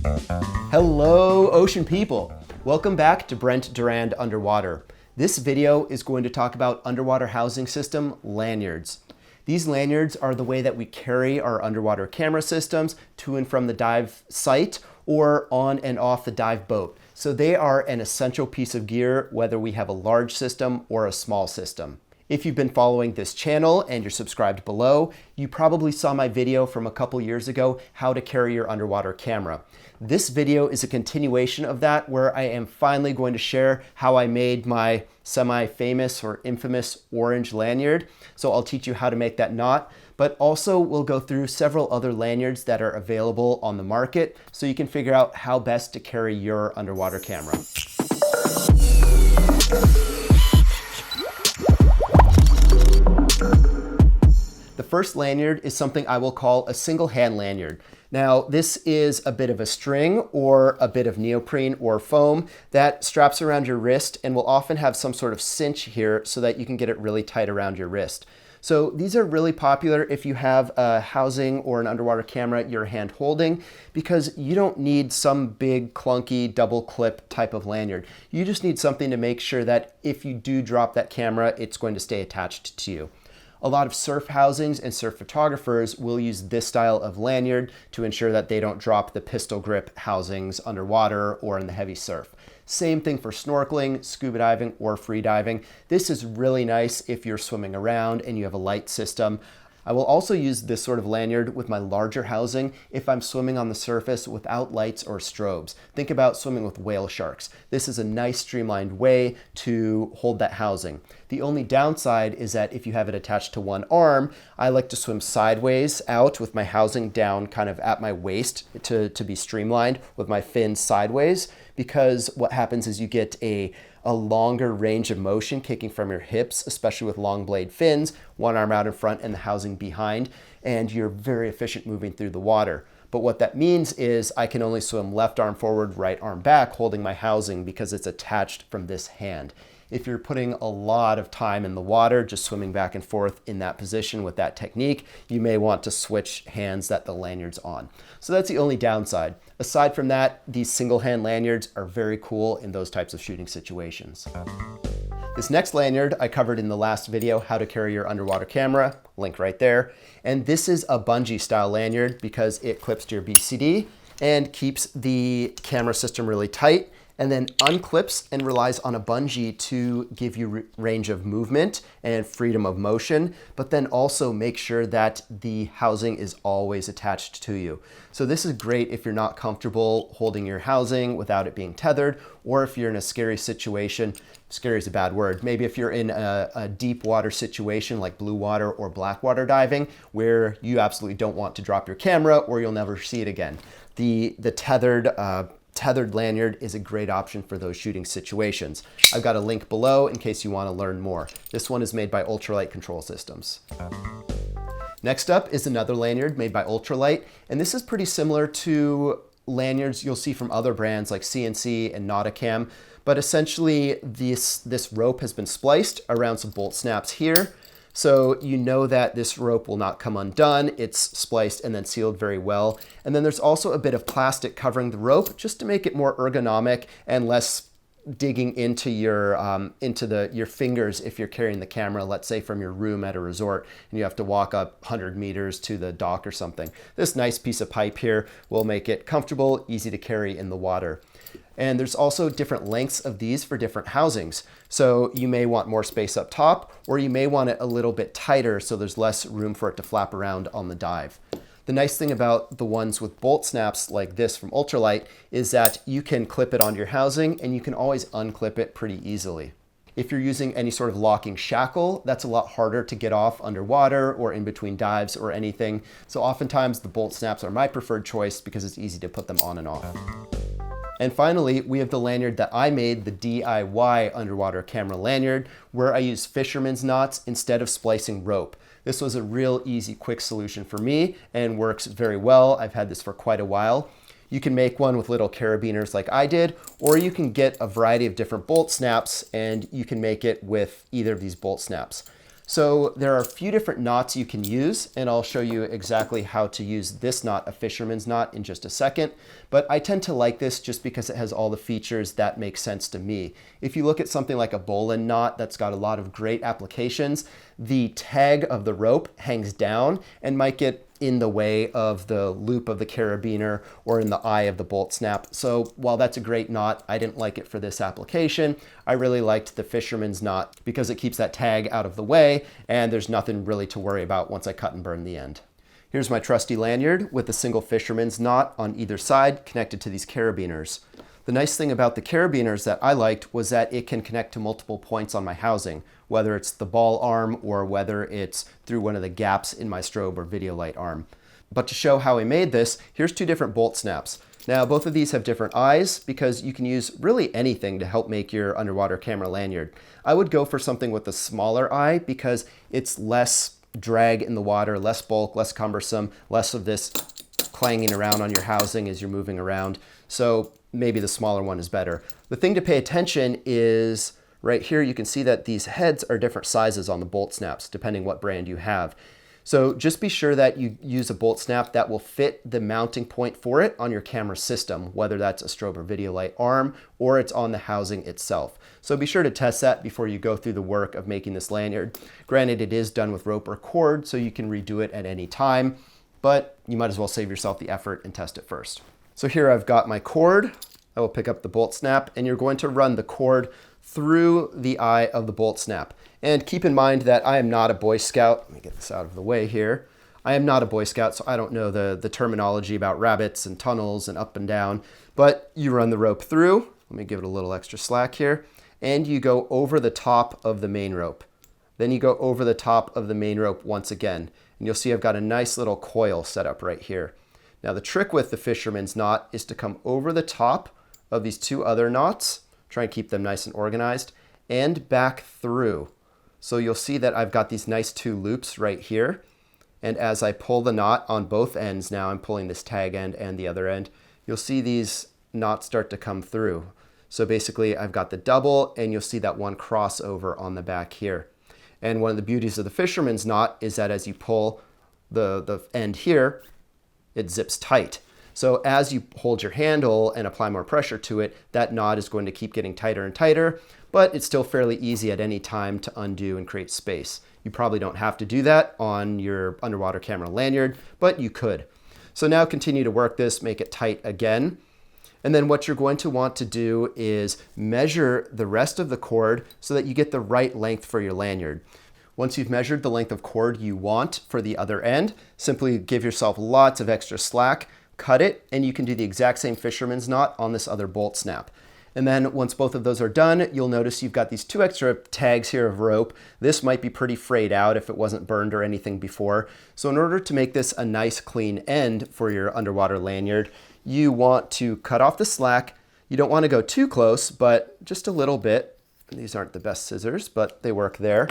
Hello, ocean people. Welcome back to Brent Durand Underwater. This video is going to talk about underwater housing system lanyards. These lanyards are the way that we carry our underwater camera systems to and from the dive site or on and off the dive boat. So they are an essential piece of gear whether we have a large system or a small system. If you've been following this channel and you're subscribed below, you probably saw my video from a couple years ago, how to carry your underwater camera. This video is a continuation of that, where I am finally going to share how I made my semi-famous or infamous orange lanyard. So I'll teach you how to make that knot, but also we'll go through several other lanyards that are available on the market so you can figure out how best to carry your underwater camera. The first lanyard is something I will call a single hand lanyard. Now, this is a bit of a string or a bit of neoprene or foam that straps around your wrist and will often have some sort of cinch here so that you can get it really tight around your wrist. So these are really popular if you have a housing or an underwater camera you're hand holding, because you don't need some big clunky double clip type of lanyard. You just need something to make sure that if you do drop that camera, it's going to stay attached to you. A lot of surf housings and surf photographers will use this style of lanyard to ensure that they don't drop the pistol grip housings underwater or in the heavy surf. Same thing for snorkeling, scuba diving, or free diving. This is really nice if you're swimming around and you have a light system. I will also use this sort of lanyard with my larger housing if I'm swimming on the surface without lights or strobes. Think about swimming with whale sharks. This is a nice streamlined way to hold that housing. The only downside is that if you have it attached to one arm, I like to swim sideways out with my housing down kind of at my waist to be streamlined with my fins sideways, because what happens is you get a longer range of motion kicking from your hips, especially with long blade fins, one arm out in front and the housing behind, and you're very efficient moving through the water. But what that means is I can only swim left arm forward, right arm back, holding my housing because it's attached from this hand. If you're putting a lot of time in the water, just swimming back and forth in that position with that technique, you may want to switch hands that the lanyard's on. So that's the only downside. Aside from that, these single hand lanyards are very cool in those types of shooting situations. This next lanyard I covered in the last video, how to carry your underwater camera, link right there. And this is a bungee style lanyard because it clips to your BCD and keeps the camera system really tight, and then unclips and relies on a bungee to give you range of movement and freedom of motion, but then also make sure that the housing is always attached to you. So this is great if you're not comfortable holding your housing without it being tethered, or if you're in a scary situation. Scary is a bad word. Maybe if you're in a deep water situation like blue water or black water diving, where you absolutely don't want to drop your camera or you'll never see it again. The tethered lanyard is a great option for those shooting situations. I've got a link below in case you want to learn more. This one is made by Ultralight Control Systems. Next up is another lanyard made by Ultralight, and this is pretty similar to lanyards you'll see from other brands like CNC and Nauticam, but essentially this rope has been spliced around some bolt snaps here. So you know that this rope will not come undone. It's spliced and then sealed very well. And then there's also a bit of plastic covering the rope just to make it more ergonomic and less digging into your your fingers if you're carrying the camera, let's say from your room at a resort and you have to walk up 100 meters to the dock or something. This nice piece of pipe here will make it comfortable, easy to carry in the water. And there's also different lengths of these for different housings. So you may want more space up top, or you may want it a little bit tighter so there's less room for it to flap around on the dive. The nice thing about the ones with bolt snaps like this from Ultralight is that you can clip it onto your housing and you can always unclip it pretty easily. If you're using any sort of locking shackle, that's a lot harder to get off underwater or in between dives or anything. So oftentimes the bolt snaps are my preferred choice because it's easy to put them on and off. And finally, we have the lanyard that I made, the DIY underwater camera lanyard, where I use fisherman's knots instead of splicing rope. This was a real easy, quick solution for me and works very well. I've had this for quite a while. You can make one with little carabiners like I did, or you can get a variety of different bolt snaps and you can make it with either of these bolt snaps. So there are a few different knots you can use, and I'll show you exactly how to use this knot, a fisherman's knot, in just a second. But I tend to like this just because it has all the features that make sense to me. If you look at something like a bowline knot that's got a lot of great applications, the tag of the rope hangs down and might get in the way of the loop of the carabiner or in the eye of the bolt snap. So while that's a great knot, I didn't like it for this application. I really liked the fisherman's knot because it keeps that tag out of the way and there's nothing really to worry about once I cut and burn the end. Here's my trusty lanyard with a single fisherman's knot on either side connected to these carabiners. The nice thing about the carabiners that I liked was that it can connect to multiple points on my housing, whether it's the ball arm or whether it's through one of the gaps in my strobe or video light arm. But to show how I made this, here's two different bolt snaps. Now, both of these have different eyes because you can use really anything to help make your underwater camera lanyard. I would go for something with a smaller eye because it's less drag in the water, less bulk, less cumbersome, less of this clanging around on your housing as you're moving around. So maybe the smaller one is better. The thing to pay attention is right here, you can see that these heads are different sizes on the bolt snaps, depending what brand you have. So just be sure that you use a bolt snap that will fit the mounting point for it on your camera system, whether that's a strobe or video light arm or it's on the housing itself. So be sure to test that before you go through the work of making this lanyard. Granted, it is done with rope or cord, so you can redo it at any time, but you might as well save yourself the effort and test it first. So here I've got my cord. I will pick up the bolt snap and you're going to run the cord through the eye of the bolt snap. And keep in mind that I am not a Boy Scout. Let me get this out of the way here. I am not a Boy Scout, so I don't know the terminology about rabbits and tunnels and up and down, but you run the rope through. Let me give it a little extra slack here. And you go over the top of the main rope. Then you go over the top of the main rope once again. And you'll see I've got a nice little coil set up right here. Now the trick with the fisherman's knot is to come over the top of these two other knots, try and keep them nice and organized, and back through. So you'll see that I've got these nice two loops right here. And as I pull the knot on both ends now, I'm pulling this tag end and the other end, you'll see these knots start to come through. So basically I've got the double and you'll see that one crossover on the back here. And one of the beauties of the fisherman's knot is that as you pull the end here, it zips tight. So as you hold your handle and apply more pressure to it, that knot is going to keep getting tighter and tighter, but it's still fairly easy at any time to undo and create space. You probably don't have to do that on your underwater camera lanyard, but you could. So now continue to work this, make it tight again. And then what you're going to want to do is measure the rest of the cord so that you get the right length for your lanyard. Once you've measured the length of cord you want for the other end, simply give yourself lots of extra slack, cut it, and you can do the exact same fisherman's knot on this other bolt snap. And then once both of those are done, you'll notice you've got these two extra tags here of rope. This might be pretty frayed out if it wasn't burned or anything before. So in order to make this a nice clean end for your underwater lanyard, you want to cut off the slack. You don't want to go too close, but just a little bit. These aren't the best scissors, but they work there.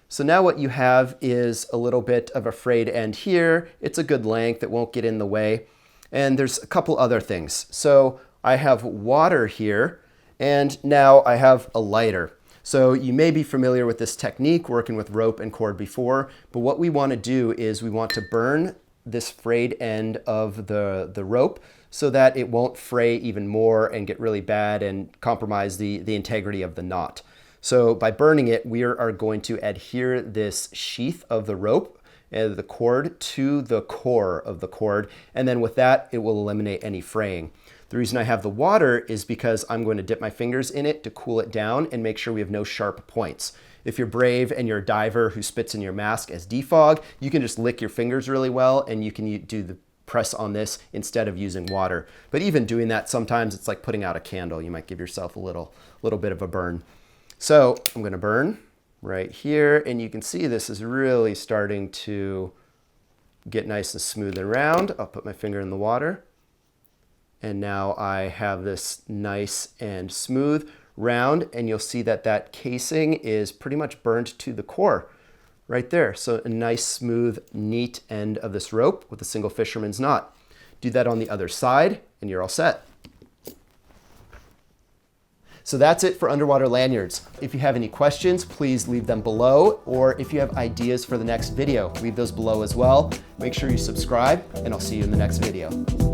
So now what you have is a little bit of a frayed end here. It's a good length, it won't get in the way. And there's a couple other things. So I have water here, and now I have a lighter. So you may be familiar with this technique working with rope and cord before, but what we want to do is we want to burn this frayed end of the rope so that it won't fray even more and get really bad and compromise the integrity of the knot. So by burning it, we are going to adhere this sheath of the rope and the cord to the core of the cord, and then with that, it will eliminate any fraying. The reason I have the water is because I'm going to dip my fingers in it to cool it down and make sure we have no sharp points. If you're brave and you're a diver who spits in your mask as defog, you can just lick your fingers really well and you can do the press on this instead of using water. But even doing that, sometimes it's like putting out a candle. You might give yourself a little bit of a burn. So I'm going to burn right here, and you can see this is really starting to get nice and smooth and round. I'll put my finger in the water, and now I have this nice and smooth round, and you'll see that that casing is pretty much burned to the core right there. So a nice, smooth, neat end of this rope with a single fisherman's knot. Do that on the other side, and you're all set. So that's it for underwater lanyards. If you have any questions, please leave them below, or if you have ideas for the next video, leave those below as well. Make sure you subscribe, and I'll see you in the next video.